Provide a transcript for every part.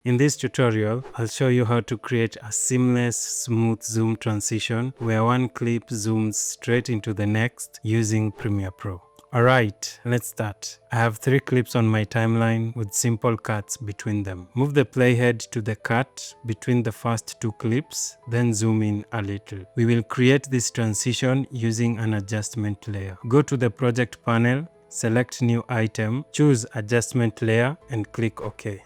In this tutorial, I'll show you how to create a seamless, smooth zoom transition where one clip zooms straight into the next using Premiere Pro. Alright, let's start. I have 3 clips on my timeline with simple cuts between them. Move the playhead to the cut between the first 2 clips, then zoom in a little. We will create this transition using an adjustment layer. Go to the project panel, select new item, choose adjustment layer and click OK.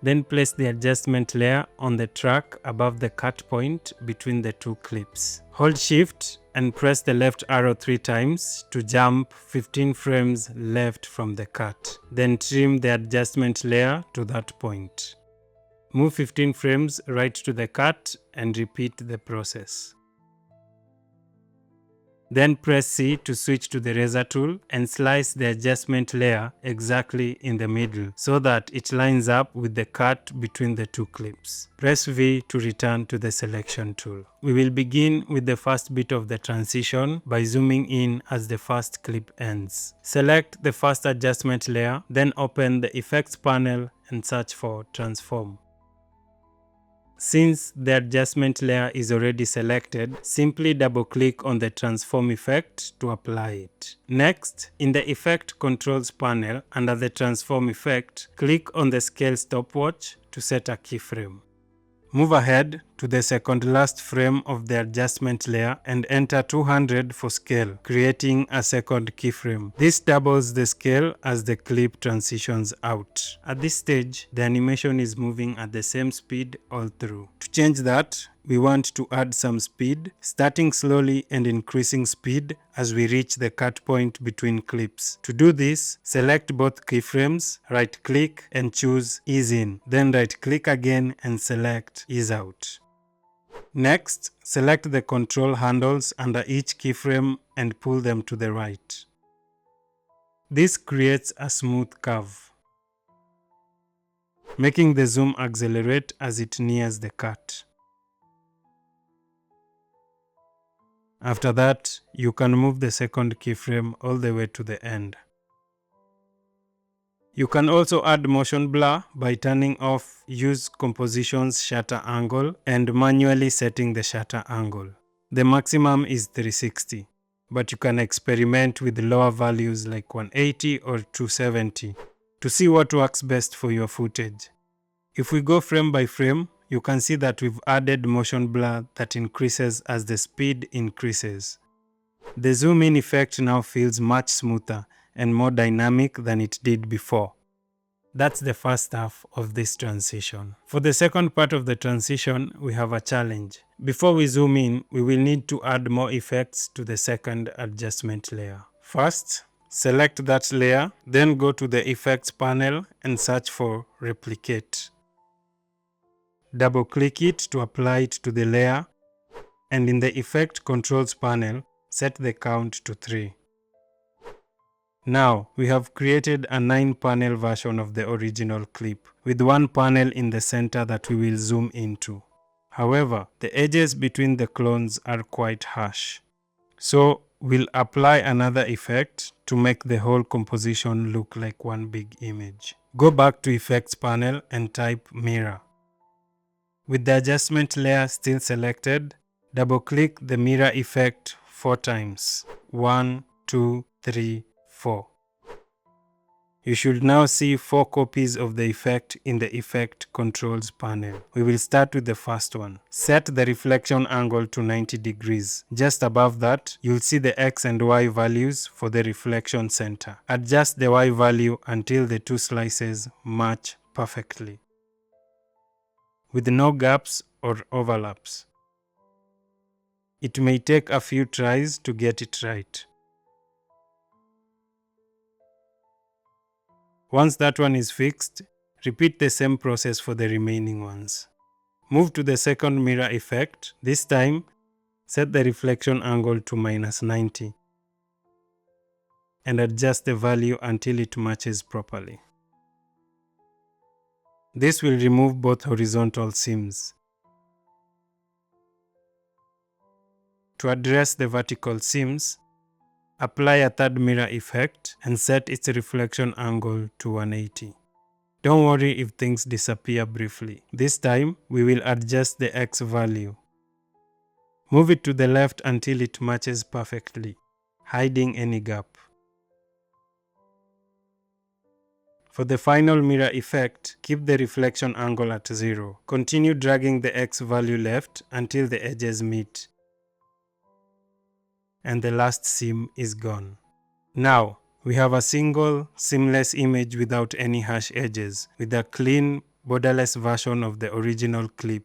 Then place the adjustment layer on the track above the cut point between the 2 clips. Hold Shift and press the left arrow 3 times to jump 15 frames left from the cut. Then trim the adjustment layer to that point. Move 15 frames right to the cut and repeat the process. Then press C to switch to the razor tool and slice the adjustment layer exactly in the middle so that it lines up with the cut between the 2 clips. Press V to return to the selection tool. We will begin with the first bit of the transition by zooming in as the first clip ends. Select the first adjustment layer, then open the effects panel and search for transform. Since the adjustment layer is already selected, simply double-click on the transform effect to apply it. Next, in the Effect Controls panel under the transform effect, click on the scale stopwatch to set a keyframe. Move ahead to the second last frame of the adjustment layer and enter 200 for scale, creating a second keyframe. This doubles the scale as the clip transitions out. At this stage, the animation is moving at the same speed all through. To change that, we want to add some speed, starting slowly and increasing speed as we reach the cut point between clips. To do this, select both keyframes, right-click and choose Ease In. Then right-click again and select Ease Out. Next, select the control handles under each keyframe and pull them to the right. This creates a smooth curve, making the zoom accelerate as it nears the cut. After that, you can move the second keyframe all the way to the end. You can also add motion blur by turning off Use Composition's shutter angle and manually setting the shutter angle. The maximum is 360, but you can experiment with lower values like 180 or 270 to see what works best for your footage. If we go frame by frame, you can see that we've added motion blur that increases as the speed increases. The zoom in effect now feels much smoother and more dynamic than it did before. That's the first half of this transition. For the second part of the transition, we have a challenge. Before we zoom in, we will need to add more effects to the second adjustment layer. First, select that layer, then go to the Effects panel and search for Replicate. Double-click it to apply it to the layer, and in the Effect Controls panel, set the count to 3. Now, we have created a 9-panel version of the original clip, with one panel in the center that we will zoom into. However, the edges between the clones are quite harsh. So, we'll apply another effect to make the whole composition look like one big image. Go back to Effects panel and type Mirror. With the adjustment layer still selected, double-click the mirror effect 4 times. 1, 2, 3, 4. You should now see 4 copies of the effect in the Effect Controls panel. We will start with the first one. Set the reflection angle to 90 degrees. Just above that, you'll see the X and Y values for the reflection center. Adjust the Y value until the 2 slices match perfectly, with no gaps or overlaps. It may take a few tries to get it right. Once that one is fixed, repeat the same process for the remaining ones. Move to the second mirror effect. This time, set the reflection angle to -90 and adjust the value until it matches properly. This will remove both horizontal seams. To address the vertical seams, apply a third mirror effect and set its reflection angle to 180. Don't worry if things disappear briefly. This time, we will adjust the X value. Move it to the left until it matches perfectly, hiding any gap. For the final mirror effect, keep the reflection angle at 0. Continue dragging the X value left until the edges meet, and the last seam is gone. Now, we have a single, seamless image without any harsh edges, with a clean, borderless version of the original clip.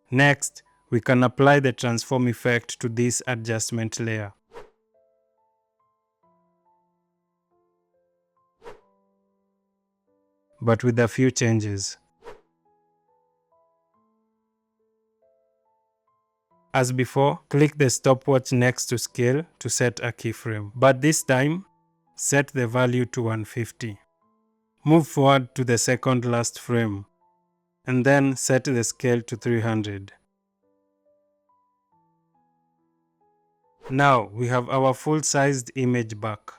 Next, we can apply the transform effect to this adjustment layer. But with a few changes. As before, click the stopwatch next to scale to set a keyframe, but this time, set the value to 150. Move forward to the second last frame, and then set the scale to 300. Now we have our full-sized image back.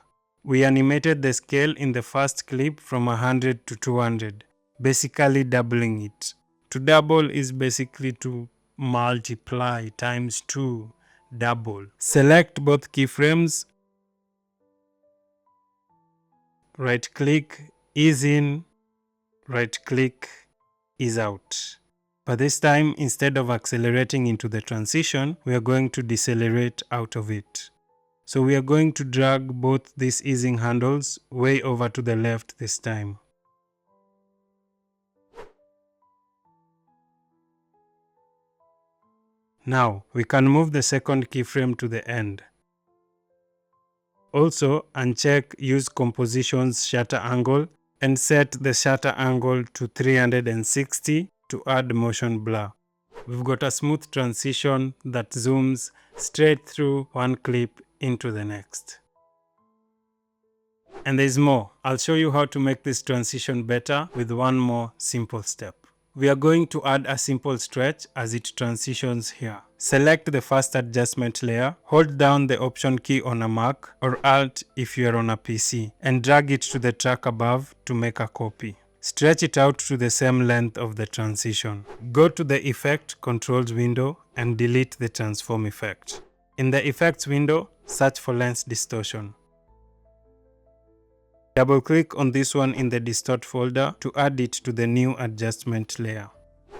We animated the scale in the first clip from 100 to 200, basically doubling it. To double is basically to multiply times 2, double. Select both keyframes, right-click, ease in, right-click, ease out. But this time, instead of accelerating into the transition, we are going to decelerate out of it. So we are going to drag both these easing handles way over to the left this time. Now, we can move the second keyframe to the end. Also, uncheck Use Composition's Shutter Angle and set the shutter angle to 360 to add motion blur. We've got a smooth transition that zooms straight through one clip into the next. And there's more. I'll show you how to make this transition better with one more simple step. We are going to add a simple stretch as it transitions here. Select the first adjustment layer, hold down the Option key on a Mac or Alt if you are on a PC, and drag it to the track above to make a copy. Stretch it out to the same length of the transition. Go to the Effect Controls window and delete the Transform effect. In the Effects window, search for Lens Distortion. Double-click on this one in the Distort folder to add it to the new adjustment layer.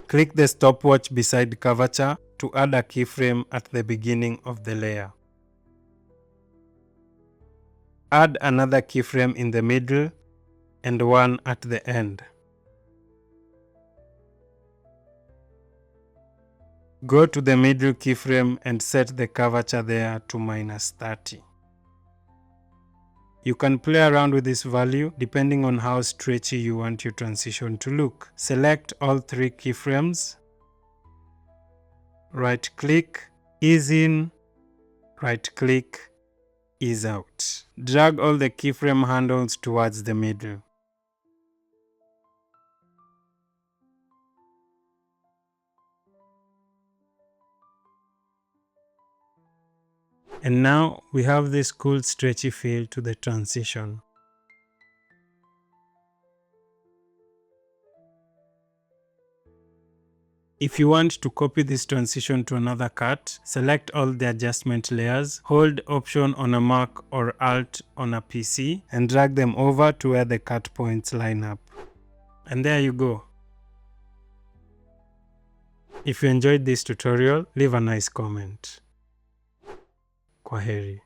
Click the stopwatch beside Curvature to add a keyframe at the beginning of the layer. Add another keyframe in the middle and one at the end. Go to the middle keyframe and set the curvature there to -30. You can play around with this value depending on how stretchy you want your transition to look. Select all 3 keyframes, right-click, ease in, right-click, ease out. Drag all the keyframe handles towards the middle. And now we have this cool stretchy feel to the transition. If you want to copy this transition to another cut, select all the adjustment layers, hold Option on a Mac or Alt on a PC, and drag them over to where the cut points line up. And there you go. If you enjoyed this tutorial, leave a nice comment. Kwaheri.